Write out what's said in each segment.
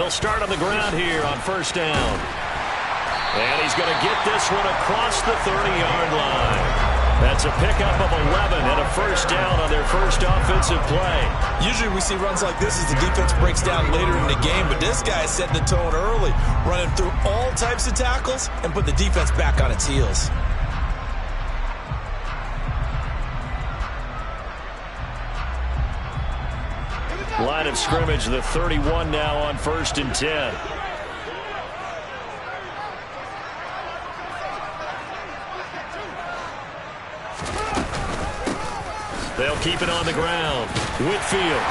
They'll start on the ground here on first down. And he's going to get this one across the 30-yard line. That's a pickup of 11 and a first down on their first offensive play. Usually we see runs like this as the defense breaks down later in the game, but this guy is setting the tone early, running through all types of tackles and put the defense back on its heels. Line of scrimmage, the 31 now on first and 10. They'll keep it on the ground. Whitfield.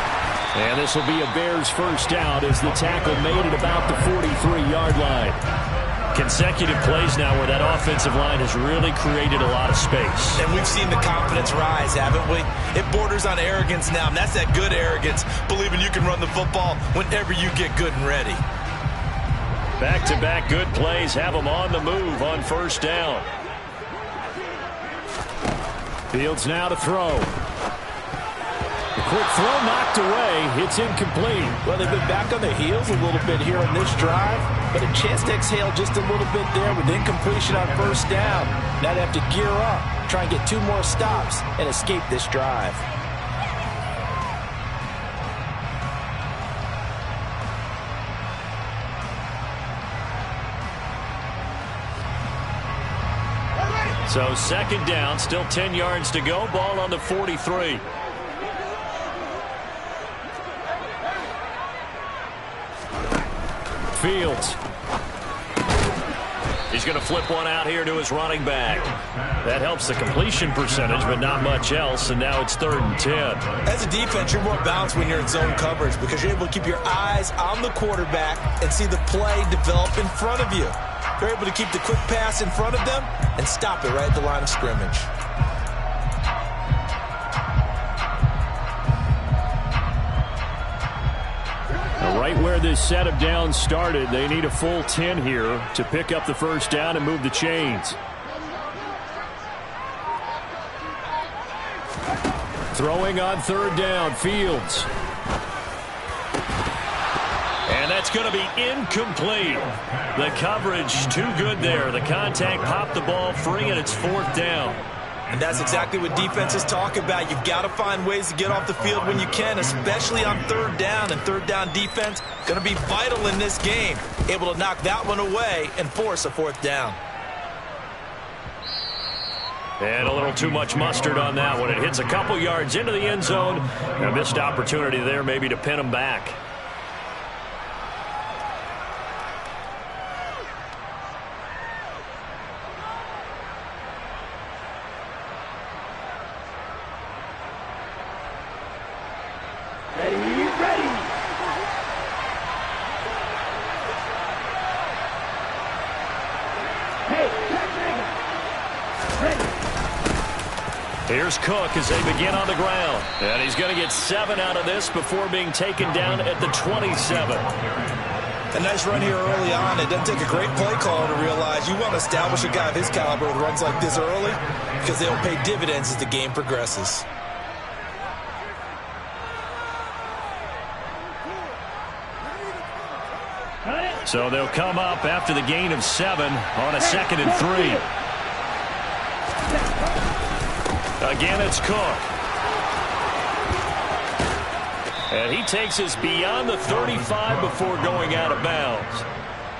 And this will be a Bears first down as the tackle made it about the 43-yard line. Consecutive plays now where that offensive line has really created a lot of space. And we've seen the confidence rise, haven't we? It borders on arrogance now, and that's that good arrogance, believing you can run the football whenever you get good and ready. Back-to-back good plays have them on the move on first down. Fields now to throw. The quick throw knocked away. It's incomplete. Well, they've been back on their heels a little bit here on this drive, but a chance to exhale just a little bit there with incompletion on first down. Now they have to gear up, try and get 2 more stops, and escape this drive. So second down, still 10 yards to go. Ball on the 43. Fields. He's going to flip one out here to his running back. That helps the completion percentage, but not much else, and now it's 3rd and 10. As a defense, you're more balanced when you're in zone coverage because you're able to keep your eyes on the quarterback and see the play develop in front of you. You're able to keep the quick pass in front of them and stop it right at the line of scrimmage. Right where this set of downs started, they need a full 10 here to pick up the first down and move the chains. Throwing on 3rd down, Fields. And that's going to be incomplete. The coverage too good there. The contact popped the ball free, and it's 4th down. And that's exactly what defenses talk about. You've got to find ways to get off the field when you can, especially on 3rd down. And 3rd down defense going to be vital in this game. Able to knock that one away and force a 4th down. And a little too much mustard on that one. It hits a couple yards into the end zone. A missed opportunity there maybe to pin them back. Here's Cook as they begin on the ground. And he's going to get 7 out of this before being taken down at the 27. A nice run here early on. It doesn't take a great play caller to realize you want to establish a guy of his caliber with runs like this early because they'll pay dividends as the game progresses. So they'll come up after the gain of 7 on a 2nd and 3. Again, it's Cook. And he takes us beyond the 35 before going out of bounds.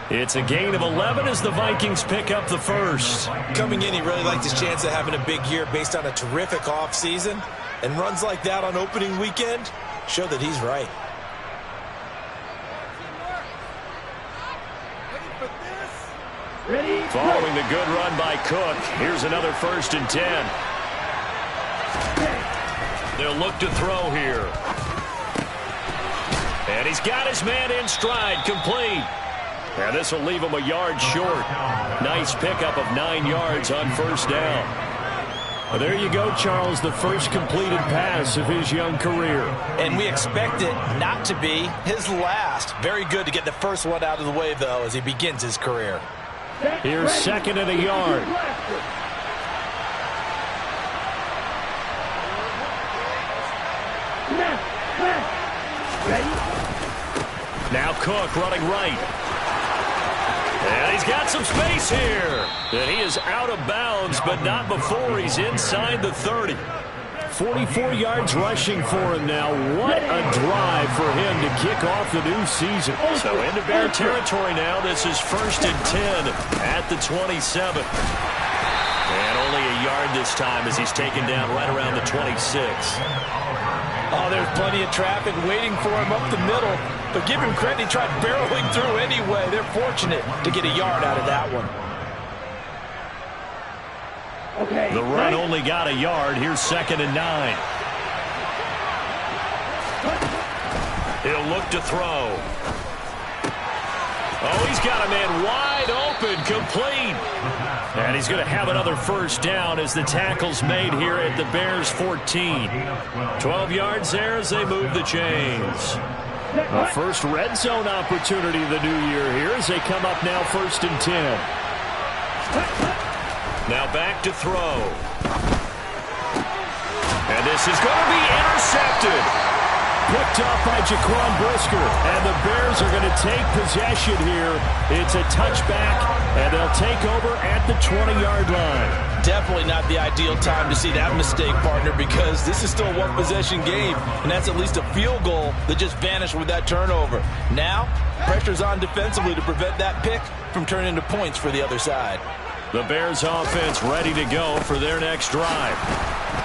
It's a gain of 11 as the Vikings pick up the first. Coming in, he really liked his chance of having a big year based on a terrific offseason. And runs like that on opening weekend show that he's right. Following the good run by Cook, here's another 1st and 10. They'll look to throw here. And he's got his man in stride, complete. And this will leave him a yard short. Nice pickup of 9 yards on first down. Well, there you go, Charles, the first completed pass of his young career. And we expect it not to be his last. Very good to get the first one out of the way, though, as he begins his career. Here's 2nd and a yard. Now Cook running right. And he's got some space here. And he is out of bounds, but not before he's inside the 30. 44 yards rushing for him now. What a drive for him to kick off the new season. So into Bear territory now. This is 1st and 10 at the 27. And only a yard this time as he's taken down right around the 26. Oh, there's plenty of traffic waiting for him up the middle. But give him credit, he tried barreling through anyway. They're fortunate to get a yard out of that one. Okay. The run only got a yard. Here's 2nd and 9. He'll look to throw. Oh, he's got a man wide open, complete. And he's going to have another first down as the tackle's made here at the Bears 14. 12 yards there as they move the chains. A first red zone opportunity of the new year here as they come up now 1st and 10. Now back to throw. And this is going to be intercepted. Picked off by Jaquan Brisker. And the Bears are going to take possession here. It's a touchback, and they'll take over at the 20-yard line. Definitely not the ideal time to see that mistake, partner, because this is still a one-possession game, and that's at least a field goal that just vanished with that turnover. Now, pressure's on defensively to prevent that pick from turning into points for the other side. The Bears offense ready to go for their next drive.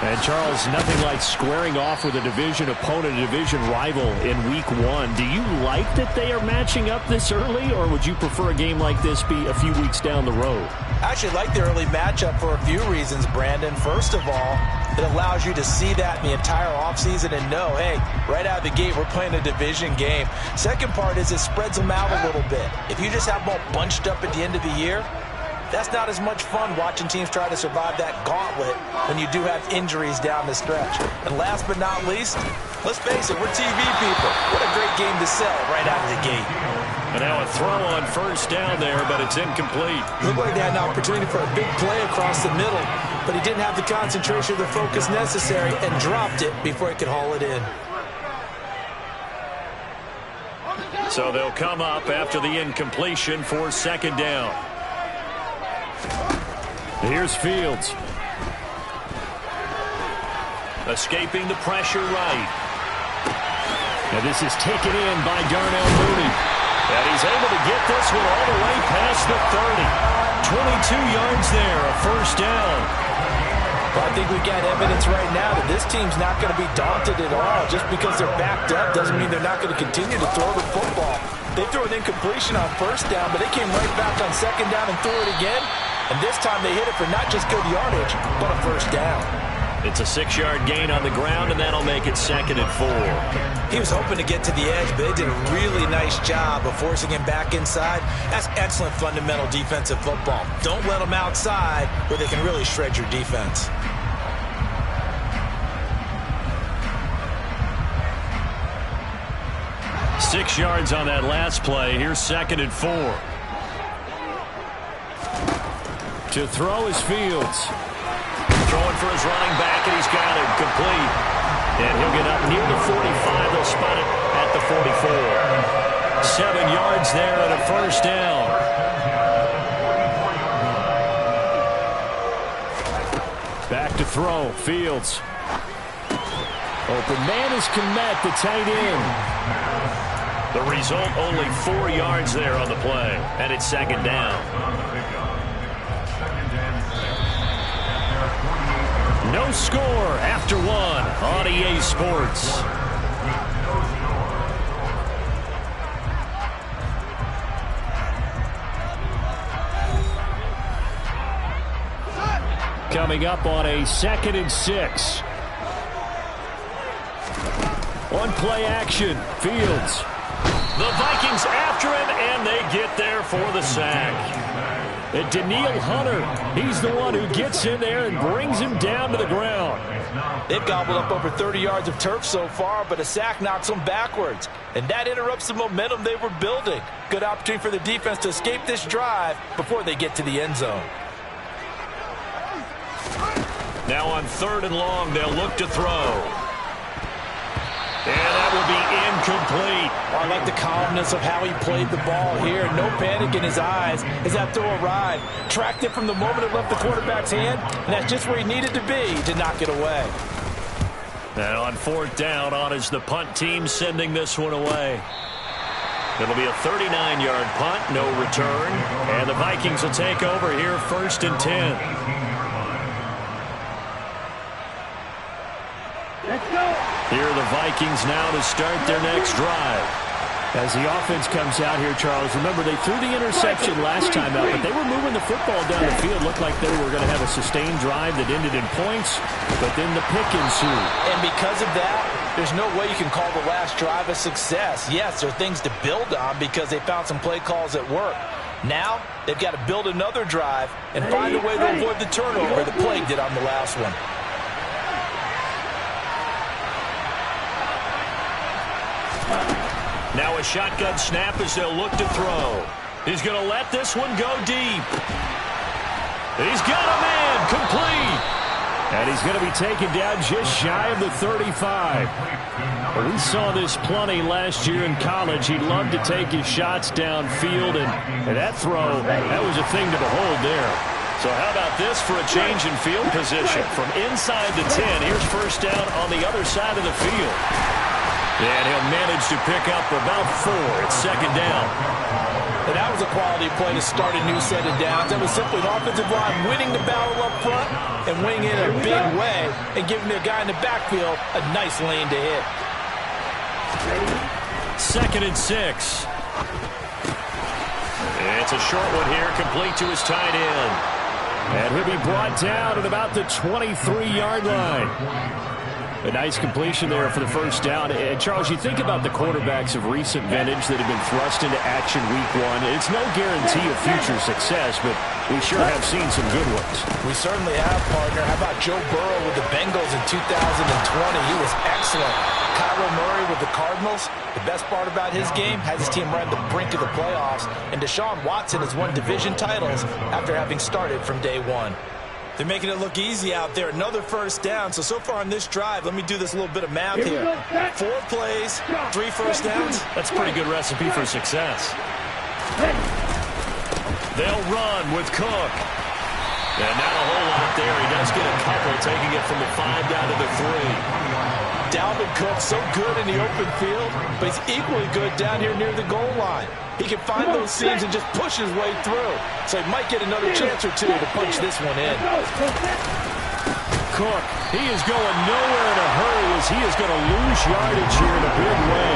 And, Charles, nothing like squaring off with a division opponent, a division rival in Week 1. Do you like that they are matching up this early, or would you prefer a game like this be a few weeks down the road? I actually like the early matchup for a few reasons, Brandon. First of all, it allows you to see that in the entire offseason and know, hey, right out of the gate, we're playing a division game. Second part is it spreads them out a little bit. If you just have them all bunched up at the end of the year, that's not as much fun watching teams try to survive that gauntlet when you do have injuries down the stretch. And last but not least, let's face it, we're TV people. What a great game to sell right out of the gate. And now a throw on first down there, but it's incomplete. Looked like they had an opportunity for a big play across the middle, but he didn't have the concentration or the focus necessary and dropped it before he could haul it in. So they'll come up after the incompletion for 2nd down. Here's Fields. Escaping the pressure right. And this is taken in by Darnell Mooney. And he's able to get this one all the way past the 30. 22 yards there, a first down. Well, I think we've got evidence right now that this team's not going to be daunted at all. Just because they're backed up doesn't mean they're not going to continue to throw the football. They threw an incompletion on first down, but they came right back on 2nd down and threw it again. And this time they hit it for not just good yardage, but a first down. It's a 6-yard gain on the ground, and that'll make it 2nd and 4. He was hoping to get to the edge, but they did a really nice job of forcing him back inside. That's excellent fundamental defensive football. Don't let them outside where they can really shred your defense. Six yards on that last play. Here's 2nd and 4. To throw is Fields. Throwing for his running back, and he's got it complete. And he'll get up near the 45. They'll spot it at the 44. 7 yards there and a first down. Back to throw. Fields. Open man is Kmet, the tight end. The result, only 4 yards there on the play. And it's 2nd down. No score after 1 on EA Sports. Coming up on a 2nd and 6. One play action. Fields. The Vikings after him, and they get there for the sack. And Daniil Hunter, he's the one who gets in there and brings him down to the ground. They've gobbled up over 30 yards of turf so far, but a sack knocks them backwards. And that interrupts the momentum they were building. Good opportunity for the defense to escape this drive before they get to the end zone. Now on 3rd and long, they'll look to throw. And that will be incomplete. Oh, I like the calmness of how he played the ball here. No panic in his eyes as that throw arrived. Tracked it from the moment it left the quarterback's hand, and that's just where he needed to be to knock it away. And on fourth down, on is the punt team sending this one away. It'll be a 39-yard punt, no return. And the Vikings will take over here, 1st and 10. Let's go. Here are the Vikings now to start their next drive. As the offense comes out here, Charles, remember they threw the interception last time out, but they were moving the football down the field. Looked like they were going to have a sustained drive that ended in points, but then the pick ensued. And because of that, there's no way you can call the last drive a success. Yes, there are things to build on because they found some play calls that work. Now, they've got to build another drive and find a way to avoid the turnover the plague did on the last one. Now a shotgun snap as they'll look to throw. He's going to let this one go deep. He's got a man complete. And he's going to be taken down just shy of the 35. Well, we saw this plenty last year in college. He loved to take his shots downfield, and that throw, that was a thing to behold there. So how about this for a change in field position? From inside the 10, here's first down on the other side of the field. And he'll manage to pick up about 4. It's 2nd down. And that was a quality play to start a new set of downs. That was simply an offensive line winning the battle up front and winning it in a big way and giving the guy in the backfield a nice lane to hit. 2nd and 6. It's a short one here, complete to his tight end. And he'll be brought down at about the 23-yard line. A nice completion there for the first down. And, Charles, you think about the quarterbacks of recent vintage that have been thrust into action week 1. It's no guarantee of future success, but we sure have seen some good ones. We certainly have, partner. How about Joe Burrow with the Bengals in 2020? He was excellent. Kyler Murray with the Cardinals. The best part about his game has his team right on the brink of the playoffs. And Deshaun Watson has won division titles after having started from day 1. They're making it look easy out there. Another first down. So far on this drive, let me do this little bit of math here. 4 plays, 3 first downs. That's a pretty good recipe for success. They'll run with Cook. And not a whole lot there. He does get a couple, taking it from the 5 down to the 3. Dalvin Cook so good in the open field, but he's equally good down here near the goal line. He can find those seams and just push his way through. So he might get another chance or 2 to punch this one in. Cook, he is going nowhere in a hurry as he is going to lose yardage here in a big way.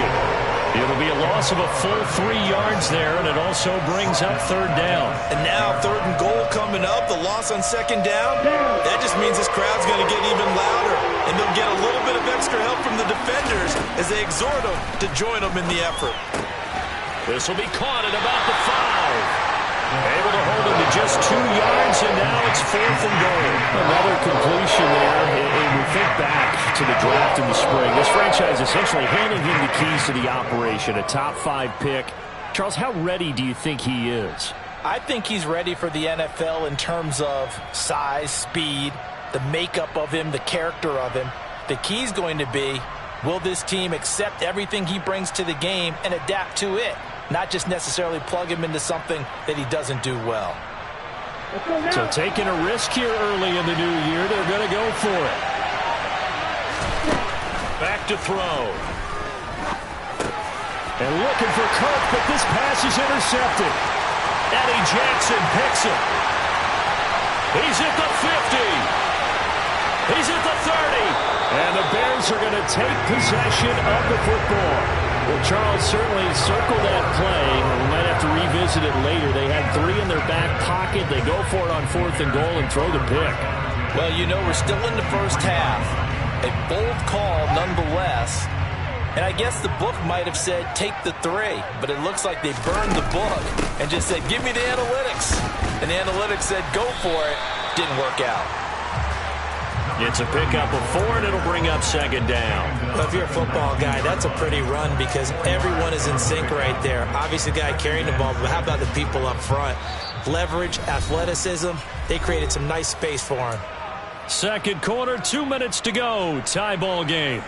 It'll be a loss of a full 3 yards there, and it also brings up 3rd down. And now 3rd and goal coming up. The loss on 2nd down. That just means this crowd's going to get even louder. And they'll get a little bit of extra help from the defenders as they exhort them to join them in the effort. This will be caught at about the 5. Able to hold him to just 2 yards, and now it's 4th and goal. Another completion there, and we think back to the draft in the spring. This franchise essentially handing him the keys to the operation, a top 5 pick. Charles, how ready do you think he is? I think he's ready for the NFL in terms of size, speed, the makeup of him, the character of him. The key's going to be, will this team accept everything he brings to the game and adapt to it? Not just necessarily plug him into something that he doesn't do well. So taking a risk here early in the new year, they're going to go for it. Back to throw. And looking for Cook, but this pass is intercepted. Eddie Jackson picks it. He's at the 50. He's at the 30. And the Bears are going to take possession of the football. Well, Charles, certainly circle that play. We might have to revisit it later. They had 3 in their back pocket. They go for it on 4th and goal and throw the pick. Well, you know, we're still in the first half. A bold call nonetheless. And I guess the book might have said take the 3, but it looks like they burned the book and just said, give me the analytics. And the analytics said, go for it. Didn't work out. It's a pickup of 4, and it'll bring up 2nd down. Well, if you're a football guy, that's a pretty run because everyone is in sync right there. Obviously, the guy carrying the ball, but how about the people up front? Leverage, athleticism, they created some nice space for him. 2nd quarter, 2 minutes to go. Tie ball game.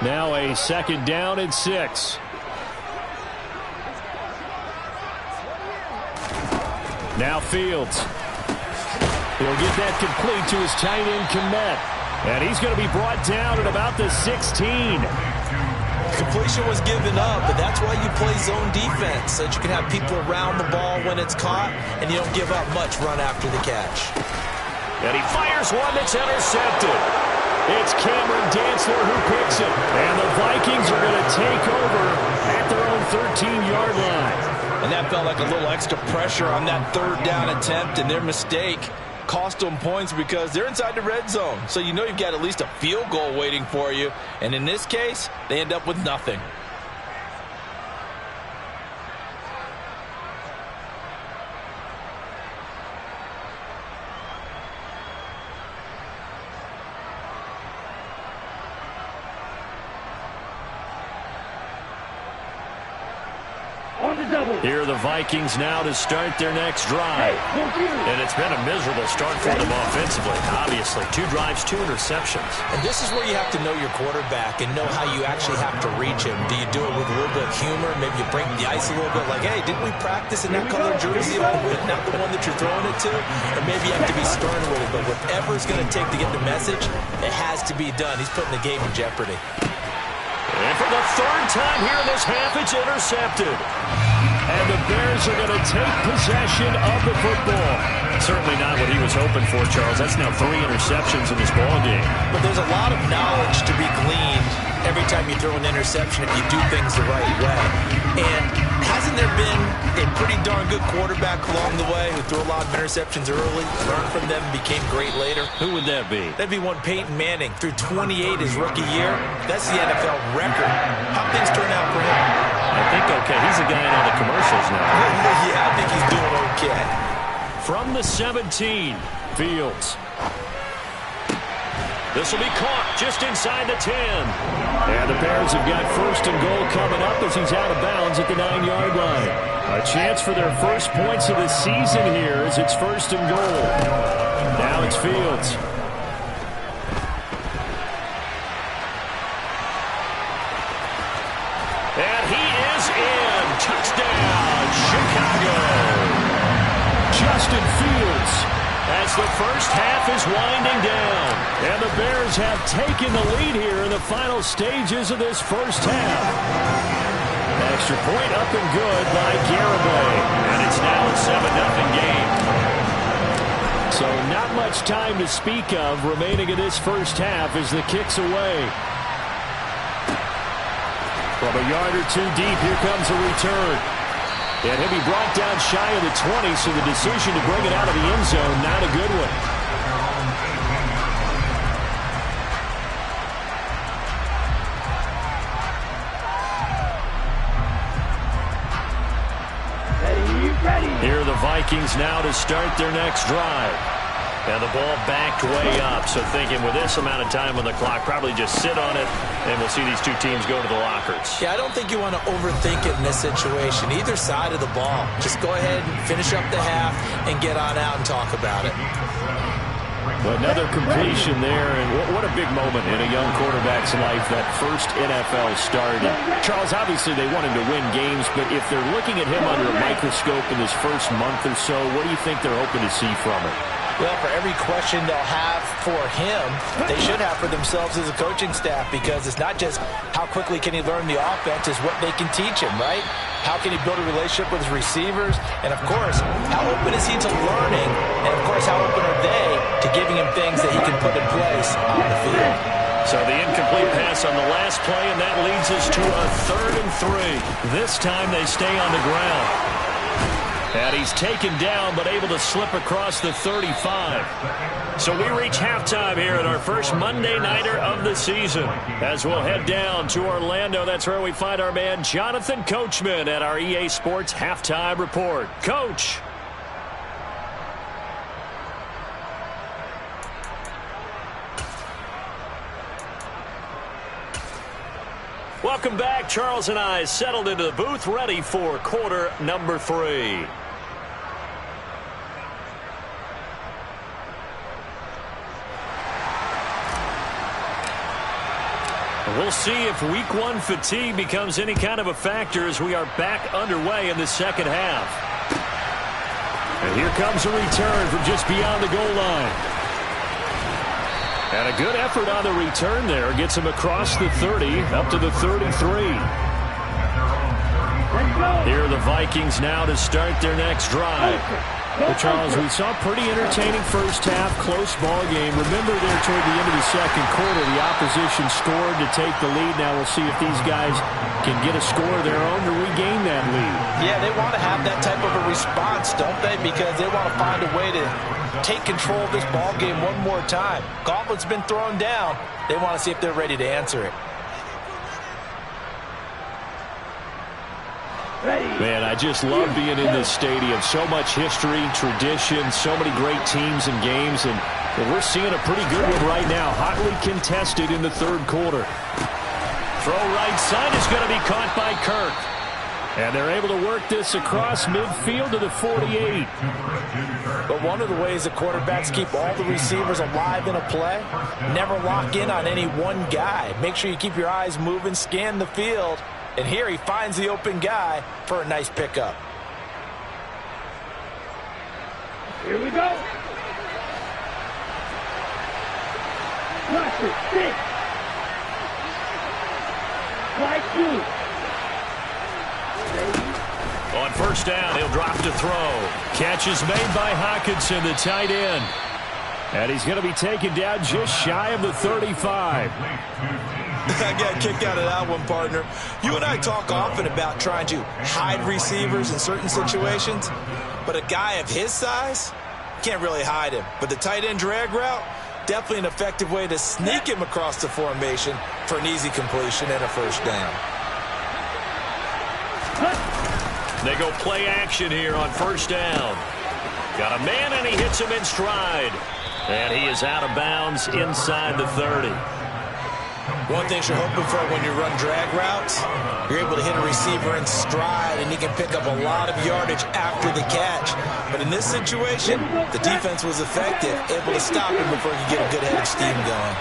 Now a 2nd down and 6. Now Fields. He'll get that complete to his tight end, Kmet. And he's going to be brought down at about the 16. Completion was given up, but that's why you play zone defense, so that you can have people around the ball when it's caught, and you don't give up much run after the catch. And he fires one that's intercepted. It's Cameron Dantzler who picks it. And the Vikings are going to take over at their own 13-yard line. And that felt like a little extra pressure on that 3rd down attempt, and their mistake cost them points because they're inside the red zone. So you know you've got at least a field goal waiting for you. And in this case, they end up with nothing. Here are the Vikings now to start their next drive. And it's been a miserable start for them offensively. Obviously, 2 drives, 2 interceptions. And this is where you have to know your quarterback and know how you actually have to reach him. Do you do it with a little bit of humor? Maybe you break the ice a little bit, like, hey, didn't we practice in that color jersey, not the one that you're throwing it to? Or maybe you have to be stern with it. But whatever it's going to take to get the message, it has to be done. He's putting the game in jeopardy. And for the 3rd time here in this half, it's intercepted. And the Bears are going to take possession of the football. Certainly not what he was hoping for, Charles. That's now 3 interceptions in this ballgame. But there's a lot of knowledge to be gleaned every time you throw an interception if you do things the right way. And hasn't there been a pretty darn good quarterback along the way who threw a lot of interceptions early, learned from them, became great later? Who would that be? That'd be one Peyton Manning. Threw 28 his rookie year. That's the NFL record. How things turn out for him? I think okay. He's a guy in all the commercials now. Yeah, I think he's doing okay. From the 17, Fields. This will be caught just inside the 10. And the Bears have got 1st and goal coming up as he's out of bounds at the 9-yard line. A chance for their first points of the season here as it's 1st and goal. Now it's Fields. And he is in. Touchdown, Chicago. Justin Fields as the first half is winding down. And the Bears have taken the lead here in the final stages of this first half. Extra point up and good by Garibay. And it's now a 7-0 game. So not much time to speak of remaining in this first half as the kick's away. From a yard or 2 deep, here comes a return. And he'll be brought down shy of the 20, so the decision to bring it out of the end zone, not a good one. Here are the Vikings now to start their next drive. And the ball backed way up, so thinking with this amount of time on the clock, probably just sit on it, and we'll see these 2 teams go to the lockers. Yeah, I don't think you want to overthink it in this situation. Either side of the ball. Just go ahead and finish up the half and get on out and talk about it. Well, another completion there, and what a big moment in a young quarterback's life, that first NFL start. And Charles, obviously they want him to win games, but if they're looking at him under a microscope in this first month or so, what do you think they're hoping to see from him? Well, for every question they'll have for him, they should have for themselves as a coaching staff, because it's not just how quickly can he learn the offense, it's what they can teach him, right? How can he build a relationship with his receivers? And, of course, how open is he to learning? And, of course, how open are they to giving him things that he can put in place on the field? So the incomplete pass on the last play, and that leads us to a 3rd and 3. This time they stay on the ground. And he's taken down, but able to slip across the 35. So we reach halftime here at our first Monday Nighter of the season. As we'll head down to Orlando, that's where we find our man Jonathan Coachman at our EA Sports Halftime Report. Coach. Welcome back. Charles and I settled into the booth, ready for quarter number 3. We'll see if week one fatigue becomes any kind of a factor as we are back underway in the second half. And here comes a return from just beyond the goal line. And a good effort on the return there. Gets him across the 30, up to the 33. Here are the Vikings now to start their next drive. Well, Charles, we saw a pretty entertaining first half, close ball game. Remember there toward the end of the second quarter, the opposition scored to take the lead. Now we'll see if these guys can get a score of their own to regain that lead. Yeah, they want to have that type of a response, don't they? Because they want to find a way to take control of this ball game one more time. Gauntlet's been thrown down. They want to see if they're ready to answer it. Man, I just love being in this stadium. So much history, tradition, so many great teams and games, and we're seeing a pretty good one right now. Hotly contested in the third quarter. Throw right side is going to be caught by Kirk. And they're able to work this across midfield to the 48. But one of the ways the quarterbacks keep all the receivers alive in a play, never lock in on any one guy. Make sure you keep your eyes moving, scan the field. And here he finds the open guy for a nice pickup. Here we go. Watch it, stick. Like you. On first down, he'll drop to throw. Catch is made by Hockenson, the tight end. And he's going to be taken down just shy of the 35. I got a kick out of that one, partner. You and I talk often about trying to hide receivers in certain situations, but a guy of his size can't really hide him. But the tight end drag route, definitely an effective way to sneak him across the formation for an easy completion and a first down. They go play action here on first down. Got a man, and he hits him in stride. And he is out of bounds inside the 30. One thing you're hoping for when you run drag routes, you're able to hit a receiver in stride, and he can pick up a lot of yardage after the catch. But in this situation, the defense was effective, able to stop him before he could get a good head of steam going.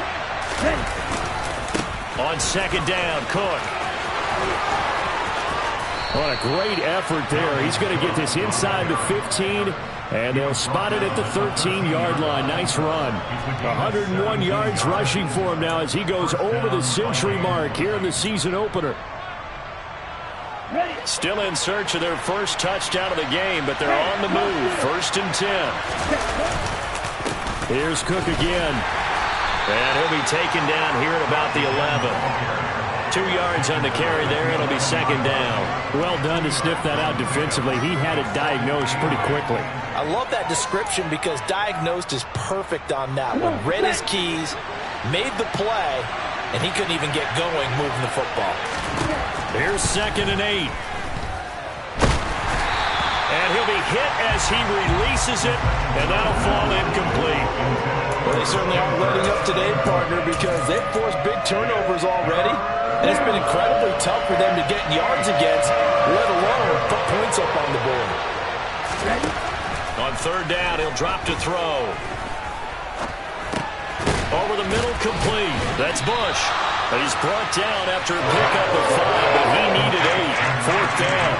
On second down, Cook. What a great effort there. He's going to get this inside the 15, and they'll spot it at the 13-yard line. Nice run. 101 yards rushing for him now as he goes over the century mark here in the season opener. Still in search of their first touchdown of the game, but they're on the move. First and 10. Here's Cook again. And he'll be taken down here at about the 11. 2 yards on the carry there. It'll be second down. Well done to sniff that out defensively. He had it diagnosed pretty quickly. I love that description because diagnosed is perfect on that one. Read his keys, made the play, and he couldn't even get going moving the football. Here's second and 8. And he'll be hit as he releases it, and that'll fall incomplete. Well, they certainly aren't letting up today, partner, because they've forced big turnovers already. And it's been incredibly tough for them to get yards against, let alone put points up on the board. On third down, he'll drop to throw. Over the middle, complete. That's Bush. But he's brought down after a pickup of 5, but he needed 8. Fourth down.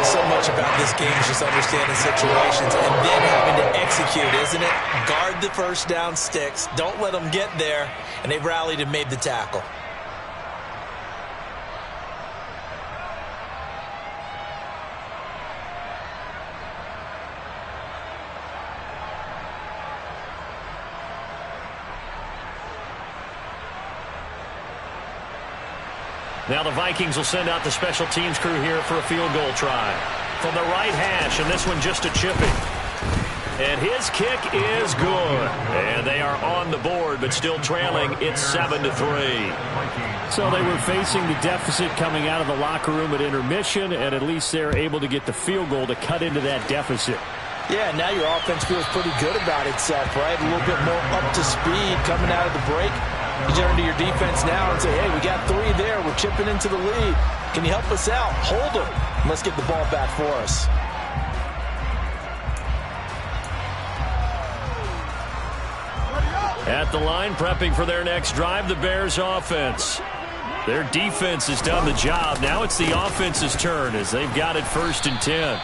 So much about this game is just understanding situations and then having to execute, isn't it? Guard the first down sticks. Don't let them get there. And they've rallied and made the tackle. Now the Vikings will send out the special teams crew here for a field goal try. From the right hash, and this one just a chipping. And his kick is good. And they are on the board, but still trailing. It's 7-3. So they were facing the deficit coming out of the locker room at intermission, and at least they're able to get the field goal to cut into that deficit. Yeah, now your offense feels pretty good about itself, right? A little bit more up to speed coming out of the break. You turn to your defense now and say, hey, we got 3 there. We're chipping into the lead. Can you help us out? Hold them. Let's get the ball back for us. At the line, prepping for their next drive, the Bears offense. Their defense has done the job. Now it's the offense's turn as they've got it 1st and 10.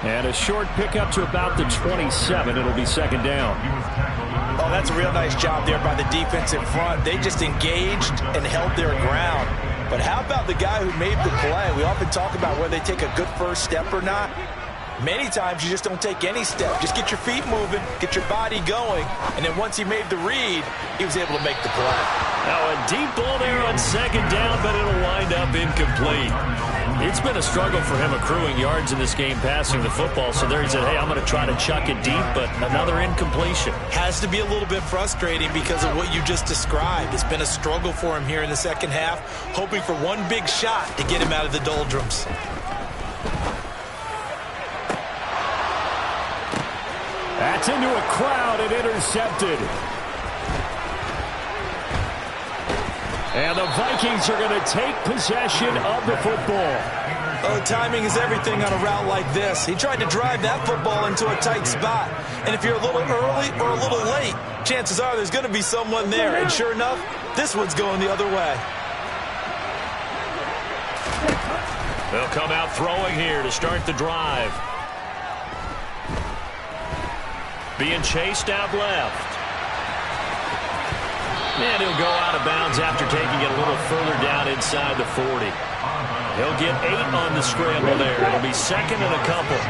And a short pickup to about the 27. It'll be 2nd down. Oh, that's a real nice job there by the defense in front. They just engaged and held their ground. But how about the guy who made the play? We often talk about whether they take a good first step or not. Many times you just don't take any step. Just get your feet moving, get your body going, and then once he made the read, he was able to make the play. Now a deep ball there on 2nd down, but it'll wind up incomplete. It's been a struggle for him accruing yards in this game passing the football, so there he said, hey, I'm going to try to chuck it deep, but another incompletion. Has to be a little bit frustrating because of what you just described. It's been a struggle for him here in the second half, hoping for one big shot to get him out of the doldrums. That's into a crowd and intercepted. And the Vikings are going to take possession of the football. Oh, timing is everything on a route like this. He tried to drive that football into a tight spot. And if you're a little early or a little late, chances are there's going to be someone there. And sure enough, this one's going the other way. They'll come out throwing here to start the drive. Being chased out left. And he'll go out of bounds after taking it a little further down inside the 40. He'll get 8 on the scramble there. It'll be 2nd and a couple.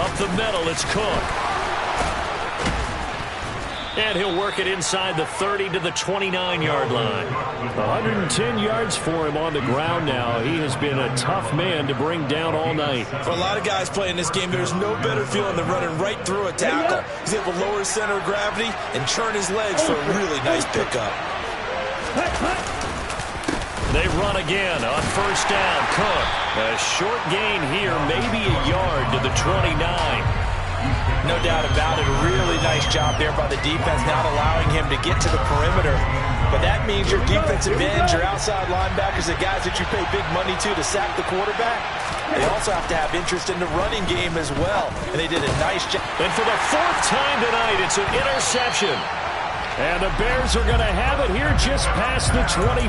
Up the middle, it's Cook. And he'll work it inside the 30 to the 29-yard line. 110 yards for him on the ground now. He has been a tough man to bring down all night. For a lot of guys playing this game, there's no better feeling than running right through a tackle. He's able to lower his center of gravity and turn his legs for a really nice pickup. They run again on 1st down. Cook. A short gain here, maybe a yard to the 29. No doubt about it. A really nice job there by the defense, not allowing him to get to the perimeter. But that means your defensive ends, your outside linebackers, the guys that you pay big money to sack the quarterback, they also have to have interest in the running game as well. And they did a nice job. And for the 4th time tonight, it's an interception. And the Bears are going to have it here just past the 25.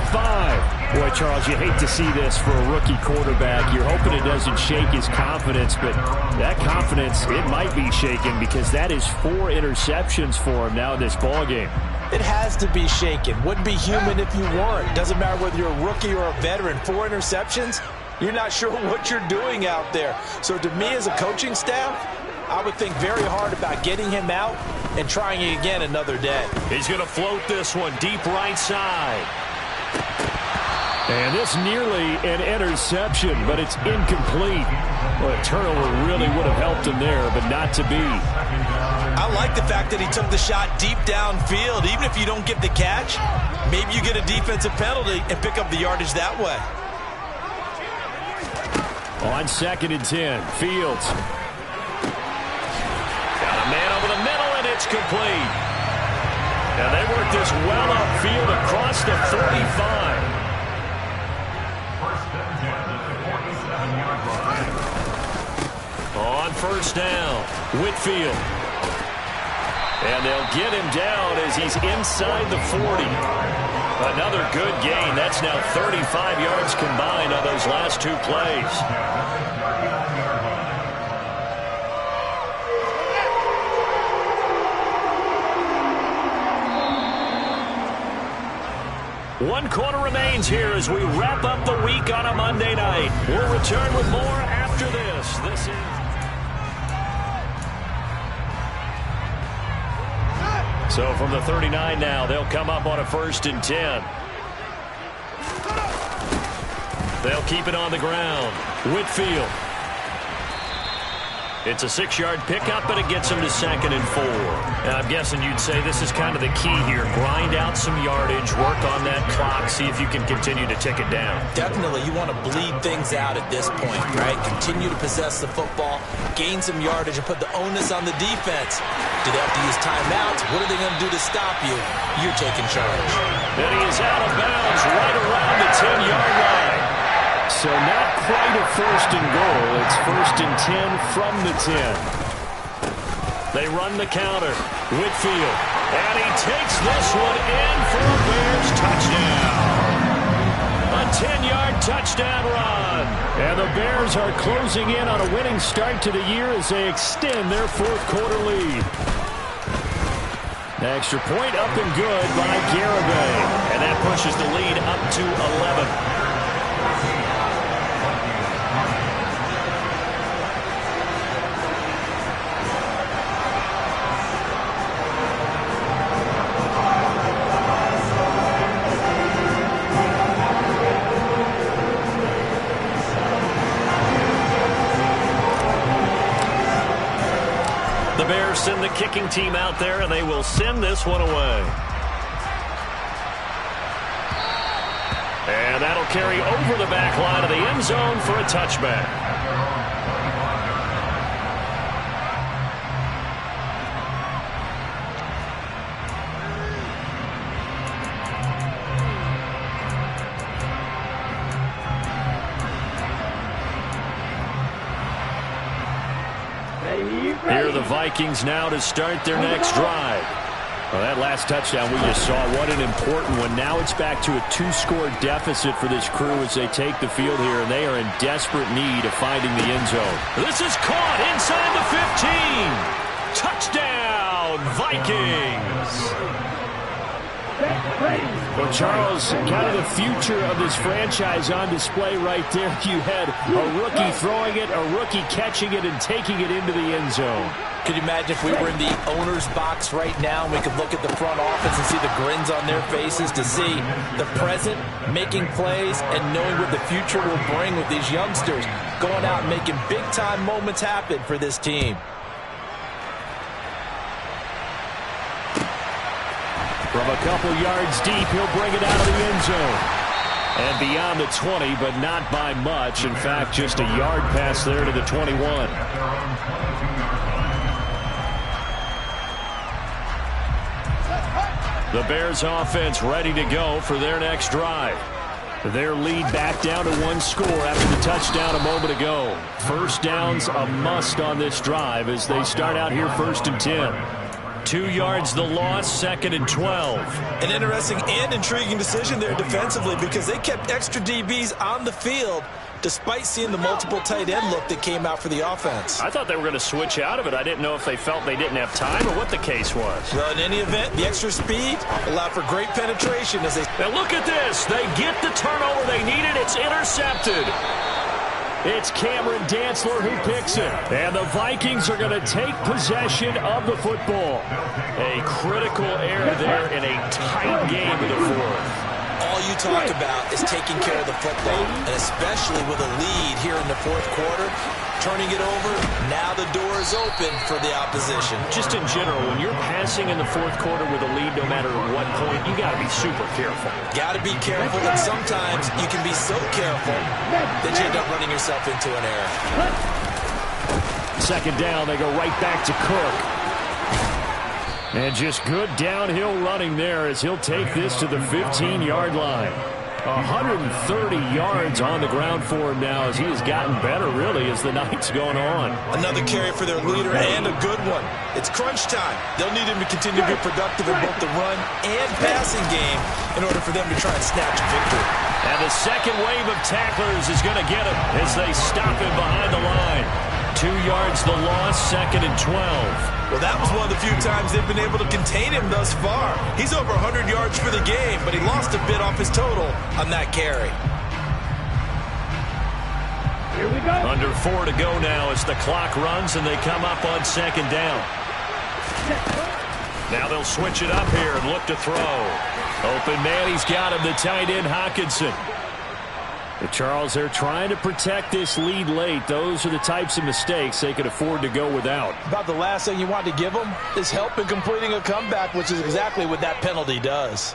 Boy, Charles, you hate to see this for a rookie quarterback. You're hoping it doesn't shake his confidence, but that confidence, it might be shaken because that is 4 interceptions for him now in this ballgame. It has to be shaken. Wouldn't be human if you weren't. Doesn't matter whether you're a rookie or a veteran. 4 interceptions, you're not sure what you're doing out there. So to me as a coaching staff, I would think very hard about getting him out and trying it again another day. He's going to float this one deep right side. And this nearly an interception, but it's incomplete. Well, a turnover really would have helped him there, but not to be. I like the fact that he took the shot deep downfield. Even if you don't get the catch, maybe you get a defensive penalty and pick up the yardage that way. On 2nd and 10, Fields. Got a man over the middle, and it's complete. Now they work this well upfield across the 35. On 1st down, Whitfield. And they'll get him down as he's inside the 40. Another good gain. That's now 35 yards combined on those last 2 plays. One quarter remains here as we wrap up the week on a Monday night. We'll return with more after this. This is... So from the 39 now, they'll come up on a 1st and 10. They'll keep it on the ground. Whitfield. It's a 6-yard pickup, but it gets him to 2nd and 4. And I'm guessing you'd say this is kind of the key here. Grind out some yardage, work on that clock, see if you can continue to tick it down. Definitely, you want to bleed things out at this point, right? Continue to possess the football, gain some yardage, and put the onus on the defense. Do they have to use timeouts? What are they going to do to stop you? You're taking charge. And he is out of bounds right around the 10-yard line. So not quite a 1st and goal. It's 1st and 10 from the 10. They run the counter. Whitfield. And he takes this one in for a Bears touchdown. A 10-yard touchdown run. And the Bears are closing in on a winning start to the year as they extend their fourth-quarter lead. The extra point up and good by Garibay. And that pushes the lead up to 11. The Bears send the kicking team out there, and they will send this one away. And that'll carry over the back line of the end zone for a touchback. Here are the Vikings now to start their next drive. Well, that last touchdown we just saw, what an important one. Now it's back to a 2-score deficit for this crew as they take the field here, and they are in desperate need of finding the end zone. This is caught inside the 15. Touchdown, Vikings. Well, Charles, kind of the future of this franchise on display right there. You had a rookie throwing it, a rookie catching it, and taking it into the end zone. Could you imagine if we were in the owner's box right now and we could look at the front office and see the grins on their faces, to see the present making plays and knowing what the future will bring with these youngsters going out and making big-time moments happen for this team. From a couple yards deep, he'll bring it out of the end zone. And beyond the 20, but not by much. In fact, just a yard pass there to the 21. The Bears offense ready to go for their next drive. Their lead back down to 1 score after the touchdown a moment ago. First down's a must on this drive as they start out here 1st and 10. 2 yards the loss, 2nd and 12. An interesting and intriguing decision there defensively because they kept extra DBs on the field despite seeing the multiple tight end look that came out for the offense. I thought they were going to switch out of it. I didn't know if they felt they didn't have time or what the case was. Well, in any event, the extra speed allowed for great penetration as they... Now look at this. They get the turnover they needed. It's intercepted. It's Cameron Dantzler who picks it. And the Vikings are going to take possession of the football. A critical error there in a tight game in the fourth. All you talk about is taking care of the football, and especially with a lead here in the fourth quarter. Turning it over, now the door is open for the opposition. Just in general, when you're passing in the fourth quarter with a lead, no matter at what point, you got to be super careful. Got to be careful, and sometimes you can be so careful that you end up running yourself into an error. 2nd down, they go right back to Cook. And just good downhill running there as he'll take this to the 15-yard line. 130 yards on the ground for him now as he has gotten better, really, as the night's gone on. Another carry for their leader and a good one. It's crunch time. They'll need him to continue to be productive in both the run and passing game in order for them to try and snatch a victory. And the second wave of tacklers is going to get him as they stop him behind the line. 2 yards the loss, 2nd and 12. Well, that was one of the few times they've been able to contain him thus far. He's over 100 yards for the game, but he lost a bit off his total on that carry. Here we go. Under 4 to go now as the clock runs and they come up on 2nd down. Now they'll switch it up here and look to throw. Open man, he's got him, the tight end Hockenson. But Charles, they're trying to protect this lead late. Those are the types of mistakes they could afford to go without. About the last thing you want to give them is help in completing a comeback, which is exactly what that penalty does.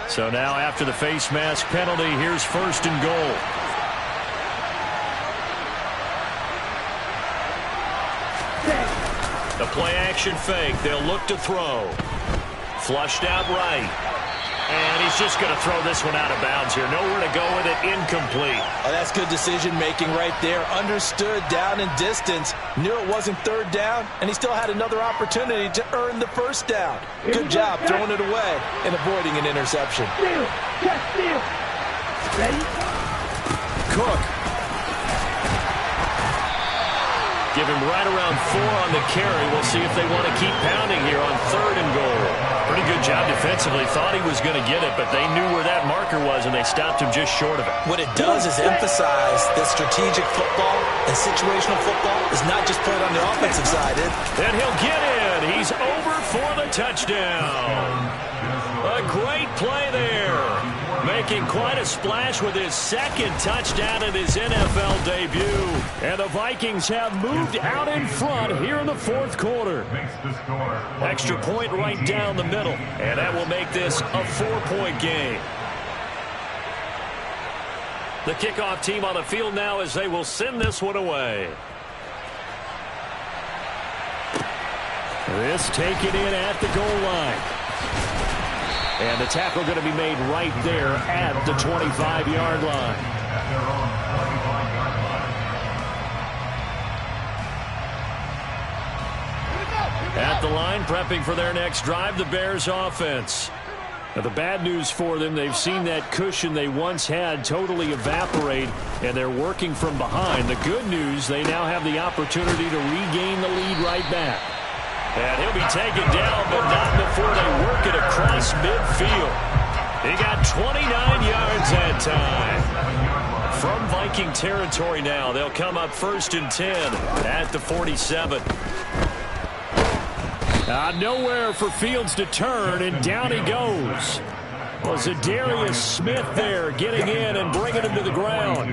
So now after the face mask penalty, here's 1st and goal. The play action fake. They'll look to throw. Flushed out right. And he's just going to throw this one out of bounds here. Nowhere to go with it. Incomplete. Oh, that's good decision-making right there. Understood down and distance. Knew it wasn't third down, and he still had another opportunity to earn the first down. Good job throwing it away and avoiding an interception. Steal. Catch steal. Ready? Cook. Give him right around 4 on the carry. We'll see if they want to keep pounding here on 3rd and goal. Pretty good job defensively. Thought he was going to get it, but they knew where that marker was, and they stopped him just short of it. What it does is emphasize that strategic football and situational football is not just played on the offensive side. And he'll get in. He's over for the touchdown. A great play there. Making quite a splash with his 2nd touchdown in his NFL debut. And the Vikings have moved out in front here in the 4th quarter. Extra point right down the middle. And that will make this a 4-point game. The kickoff team on the field now as they will send this one away. This taken in at the goal line. And the tackle going to be made right there at the 25-yard line. At the line, prepping for their next drive, the Bears offense. Now, the bad news for them, they've seen that cushion they once had totally evaporate, and they're working from behind. The good news, they now have the opportunity to regain the lead right back. And he'll be taken down, but not before they work it across midfield. He got 29 yards that time. From Viking territory now, they'll come up 1st and 10 at the 47. Nowhere for Fields to turn, and down he goes. Was Zadarius Smith there getting in and bringing him to the ground.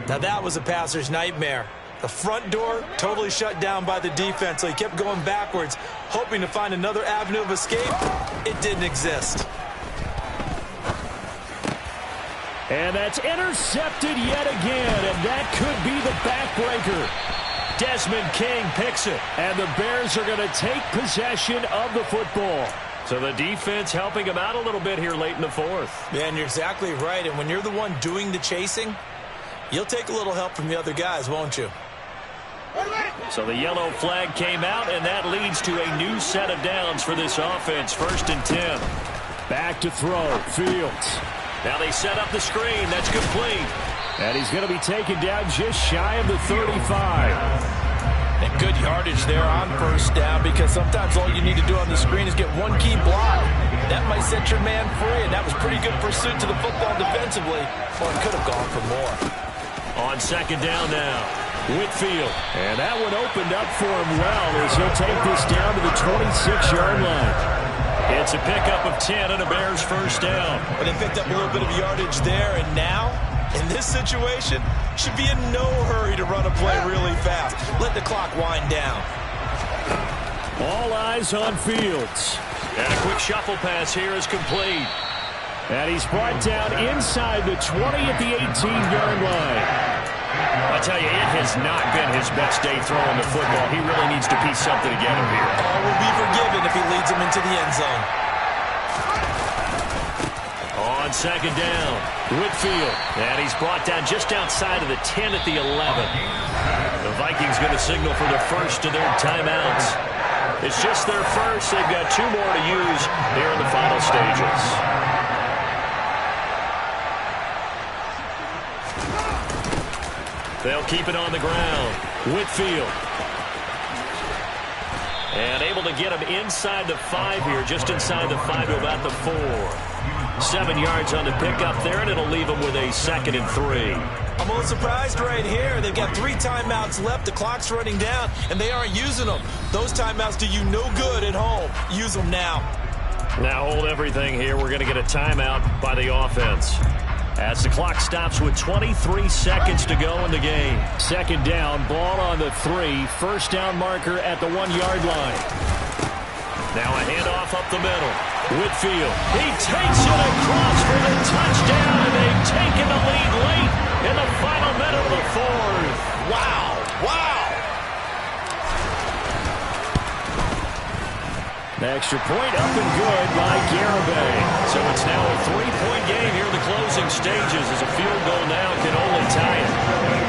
Now that was a passer's nightmare. The front door totally shut down by the defense, so he kept going backwards, hoping to find another avenue of escape. It didn't exist. And that's intercepted yet again, and that could be the backbreaker. Desmond King picks it, and the Bears are going to take possession of the football. So the defense helping him out a little bit here late in the 4th. Yeah, and you're exactly right, and when you're the one doing the chasing, you'll take a little help from the other guys, won't you? So the yellow flag came out, and that leads to a new set of downs for this offense. 1st and 10. Back to throw. Fields. Now they set up the screen. That's complete. And he's going to be taken down just shy of the 35. And good yardage there on 1st down, because sometimes all you need to do on the screen is get one key block. That might set your man free, and that was pretty good pursuit to the football defensively. Or it could have gone for more. On 2nd down now. Whitfield. And that one opened up for him well as he'll take this down to the 26-yard line. It's a pickup of 10 and a Bears 1st down. But they picked up a little bit of yardage there, and now, in this situation, should be in no hurry to run a play really fast. Let the clock wind down. All eyes on Fields. And a quick shuffle pass here is complete. And he's brought down inside the 20 at the 18-yard line. I tell you, it has not been his best day throwing the football. He really needs to piece something together here. All will be forgiven if he leads him into the end zone. On 2nd down, Whitfield. And he's brought down just outside of the 10 at the 11. The Vikings going to signal for the first of their timeouts. It's just their first. They've got 2 more to use here in the final stages. They'll keep it on the ground. Whitfield. And able to get him inside the 5 here, just inside the 5 to about the 4. 7 yards on the pickup there, and it'll leave him with a 2nd and 3. I'm a little surprised right here. They've got 3 timeouts left. The clock's running down, and they aren't using them. Those timeouts do you no good at home. Use them now. Now hold everything here. We're going to get a timeout by the offense. As the clock stops with 23 seconds to go in the game. 2nd down, ball on the 3. 1st down marker at the 1-yard line. Now a handoff up the middle. Whitfield. He takes it across for the touchdown, and they've taken the lead late in the final minute of the 4th. Wow. Wow. Extra point up and good by Garibay. So it's now a 3-point game here in the closing stages as a field goal now can only tie it.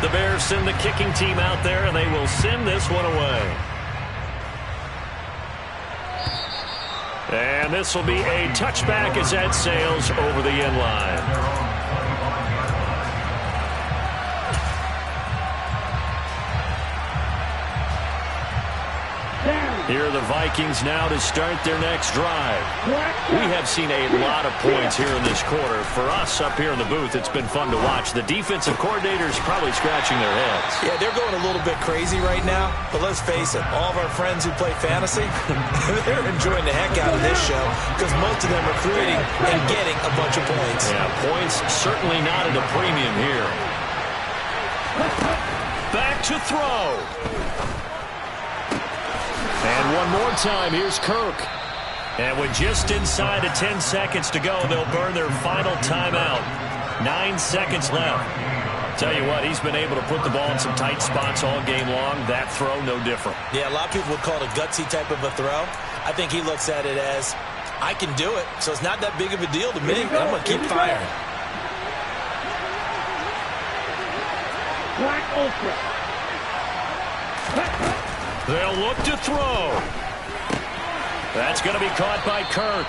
The Bears send the kicking team out there, and they will send this one away. And this will be a touchback as that sails over the end line. Here are the Vikings now to start their next drive. We have seen a lot of points here in this quarter. For us up here in the booth, it's been fun to watch. The defensive coordinators probably scratching their heads. Yeah, they're going a little bit crazy right now. But let's face it, all of our friends who play fantasy, they're enjoying the heck out of this show because most of them are creating and getting a bunch of points. Yeah, points certainly not at a premium here. Back to throw. And one more time, here's Kirk. And with just inside of 10 seconds to go, they'll burn their final timeout. 9 seconds left. Tell you what, he's been able to put the ball in some tight spots all game long. That throw, no different. Yeah, a lot of people would call it a gutsy type of a throw. I think he looks at it as, I can do it, so it's not that big of a deal to me. I'm going to keep firing. Black ultra. They'll look to throw. That's going to be caught by Kirk.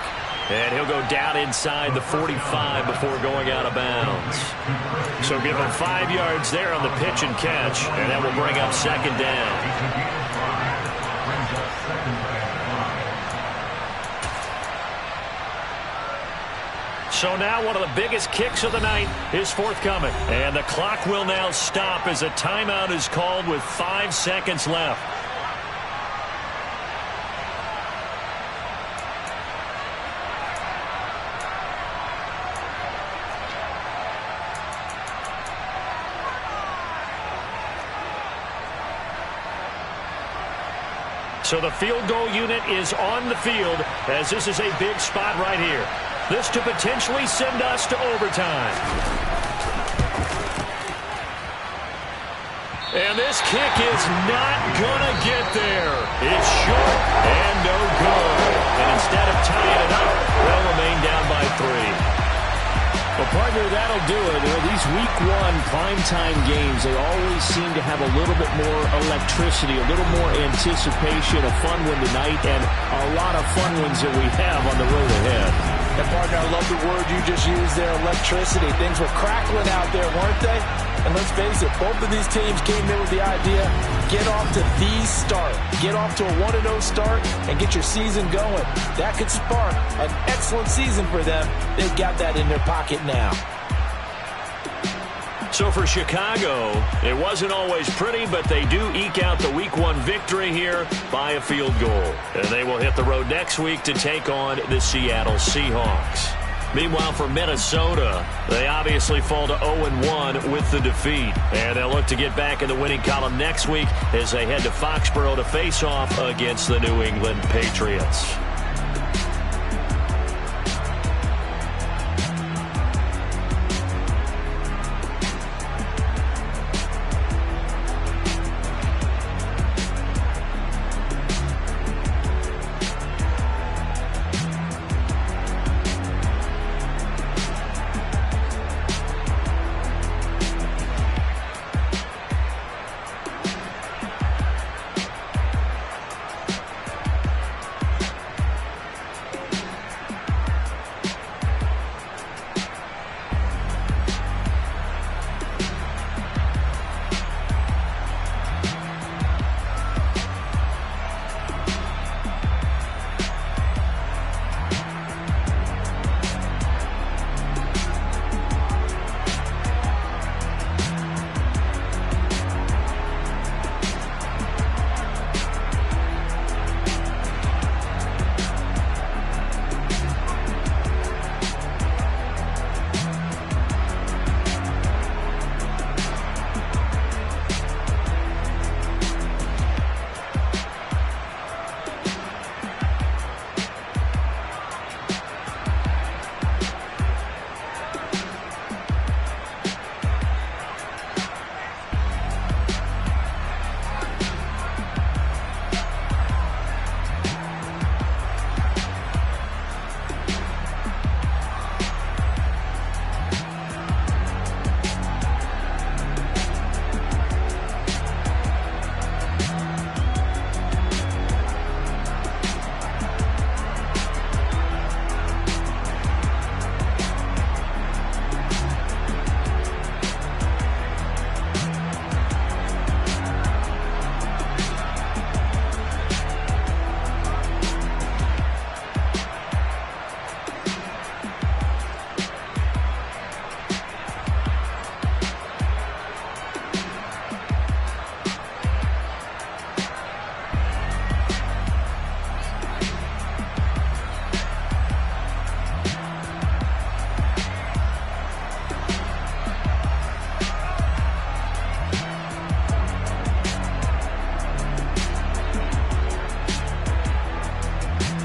And he'll go down inside the 45 before going out of bounds. So give him 5 yards there on the pitch and catch. And that will bring up second down. So now one of the biggest kicks of the night is forthcoming. And the clock will now stop as a timeout is called with 5 seconds left. So the field goal unit is on the field as this is a big spot right here. This to potentially send us to overtime. And this kick is not going to get there. It's short and no good. And instead of tying it up, they'll remain down by 3. Well, partner, that'll do it. You know, these Week 1 primetime games, they always seem to have a little bit more electricity, a little more anticipation, a fun one tonight, and a lot of fun ones that we have on the road ahead. And, partner, I love the word you just used there, electricity. Things were crackling out there, weren't they? And let's face it, both of these teams came in with the idea, get off to the start. Get off to a 1-0 start and get your season going. That could spark an excellent season for them. They've got that in their pocket now. So for Chicago, it wasn't always pretty, but they do eke out the Week 1 victory here by a field goal. And they will hit the road next week to take on the Seattle Seahawks. Meanwhile, for Minnesota, they obviously fall to 0-1 with the defeat. And they'll look to get back in the winning column next week as they head to Foxborough to face off against the New England Patriots.